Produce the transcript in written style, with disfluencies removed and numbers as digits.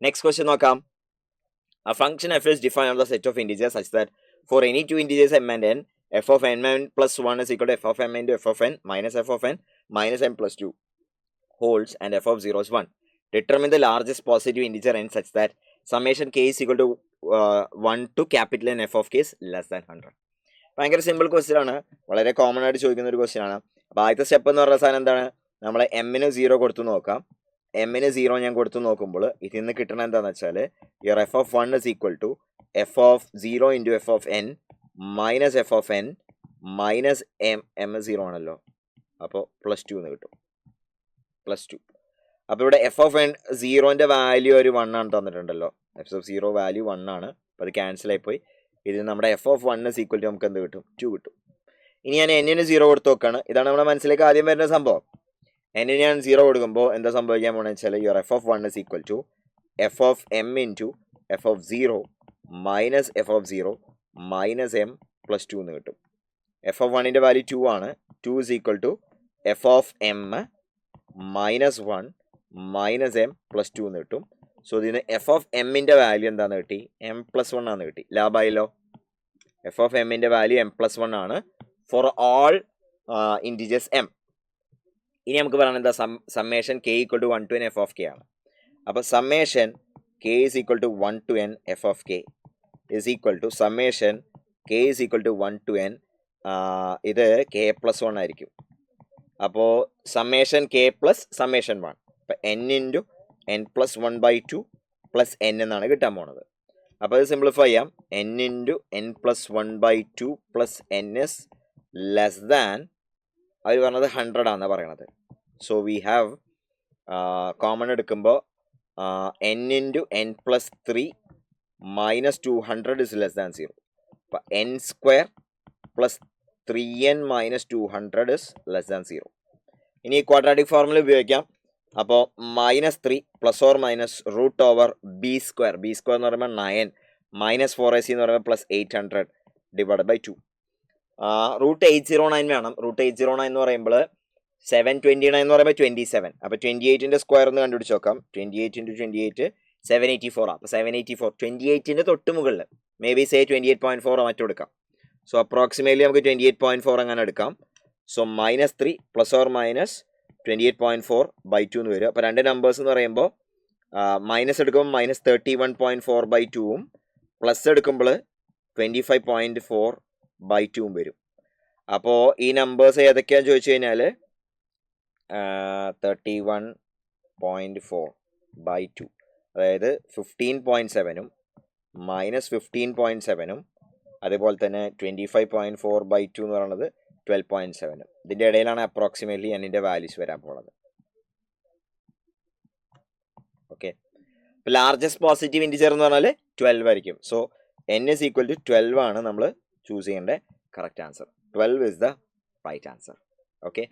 Next question നോക്കാം. A function f is defined on the set of integers such that for any two integers m and n, f of n plus 1 is equal to f of m into f of n minus f of n minus m plus 2 holds and f of 0 is 1. Determine the largest positive integer n such that summation k is equal to 1 to capital N f of k is less than 100. ഭയങ്കര simple question ആണ്, വളരെ common ആയിട്ട് ചോദിക്കുന്ന ഒരു question ആണ്. അപ്പോൾ ആദ്യത്തെ step എന്ന് പറഞ്ഞ സാധനം എന്താണ്, നമ്മൾ എമ്മിന് 0 കൊടുത്തു നോക്കാം. എമ്മിന് 0 ഞാൻ കൊടുത്തു നോക്കുമ്പോൾ ഇതിൽ നിന്ന് കിട്ടണത് എന്താണെന്ന് വെച്ചാൽ your f of 1 is equal to f of 0 into f of n minus f of n minus m 0 ആണല്ലോ, അപ്പോൾ +2 എന്ന് കിട്ടും. +2. അപ്പോൾ ഇവിടെ എഫ് ഓഫ് എൻ 0ൻ്റെ വാല്യൂ ഒരു 1 ആണ് തന്നിട്ടുണ്ടല്ലോ. എഫ് ഓഫ് 0 വാല്യൂ 1 ആണ്, അപ്പോൾ അത് ക്യാൻസൽ ആയിപ്പോയി. ഇത് നമ്മുടെ f of 1 is equal to നമുക്ക് എന്ത് കിട്ടും, 2 കിട്ടും. ഇനി ഞാൻ എന്നിന് 0 കൊടുത്ത് നോക്കുകയാണ്. ഇതാണ് നമ്മുടെ മനസ്സിലേക്ക് ആദ്യം വരുന്ന സംഭവം. എന്നിന് ഞാൻ 0 കൊടുക്കുമ്പോൾ എന്താ സംഭവിക്കാൻ പോകുന്നത് വെച്ചാൽ your f of 1 is equal to f of m into f of 0 minus f of 0 minus m plus 2 എന്ന് കിട്ടും. എഫ് ഓഫ് 1ൻ്റെ വാല്യൂ 2 ആണ്. 2 is equal to f of m minus 1 minus m plus 2 എന്ന് കിട്ടും. So ഇതിന് F of എമ്മിൻ്റെ value എന്താണെന്ന് കിട്ടി, M plus 1 ആണെന്ന് കിട്ടി. ലാഭായല്ലോ. എഫ് ഓഫ് എമ്മിൻ്റെ വാല്യൂ എം പ്ലസ് 1 ആണ് ഫോർ ഓൾ ഇൻറ്റിജേഴ്സ് എം. ഇനി നമുക്ക് പറയുന്നത് എന്താ, summation k equal to 1 to n f of k ആണ്. അപ്പോൾ summation k is equal to 1 to n f of k is equal to summation k is equal to 1 to n ഇത് k plus 1 ആയിരിക്കും. അപ്പോൾ summation k plus summation 1, അപ്പോൾ n into n plus 1/2 plus n എന്നാണ് കിട്ടാൻ പോണത്. അപ്പോൾ അത് simplify ചെയ്യാം. N into n plus 1/2 plus N is less than അവർ പറഞ്ഞത് 100 ആണെന്നാണ് പറയണത്. സോ വി ഹാവ് കോമൺ എടുക്കുമ്പോൾ n into n plus 3 minus 200 is less than 0. അപ്പോൾ n square plus 3n minus 200 is less than 0. ഇനി ക്വാഡ്രാറ്റിക് ഫോർമുല ഉപയോഗിക്കാം. അപ്പോൾ -3 plus or minus root over b square എന്ന് പറയുമ്പോൾ 9 മൈനസ് 4ac എന്ന് പറയുമ്പോൾ plus 800 divide by 2. Root 809 വേണം. Root 809 എന്ന് പറയുമ്പോൾ 729 എന്ന് പറയുമ്പോൾ 27. അപ്പോൾ 28ൻ്റെ സ്ക്വയർ ഒന്ന് കണ്ടുപിടിച്ച് നോക്കാം. 28 × 28 784 ആണ്. അപ്പോൾ 784 28ൻ്റെ തൊട്ട് മുകളിൽ മേ ബി സേ 28.4 മറ്റും എടുക്കാം. സോ അപ്രോക്സിമേറ്റ്ലി നമുക്ക് 28.4 അങ്ങനെ എടുക്കാം. സോ -3 പ്ലസ് ഓർ മൈനസ് 28.4/2 എന്ന് വരും. അപ്പോൾ രണ്ട് നമ്പേഴ്സ് എന്ന് പറയുമ്പോൾ മൈനസ് എടുക്കുമ്പോൾ -31.4/2 പ്ലസ് എടുക്കുമ്പോൾ 25.4/2 വരും. അപ്പോൾ ഈ നമ്പേഴ്സ് ഏതൊക്കെയാണെന്ന് ചോദിച്ചു കഴിഞ്ഞാൽ 31.4/2 അതായത് 15.7 -15.7 അതുപോലെ തന്നെ 25.4/2 എന്ന് പറയുന്നത് 12.7. ഇതിൻ്റെ ഇടയിലാണ് അപ്രോക്സിമേറ്റ്ലി എന്നിൻ്റെ വാല്യൂസ് വരാൻ പോകുന്നത്. ഓക്കെ, ഇപ്പോൾ ലാർജസ്റ്റ് പോസിറ്റീവ് ഇൻറ്റിജർ എന്ന് പറഞ്ഞാൽ 12 ആയിരിക്കും. So n is equal to 12 ആണ് നമ്മൾ ചൂസ് ചെയ്യേണ്ട correct answer. 12 is the right answer. Okay.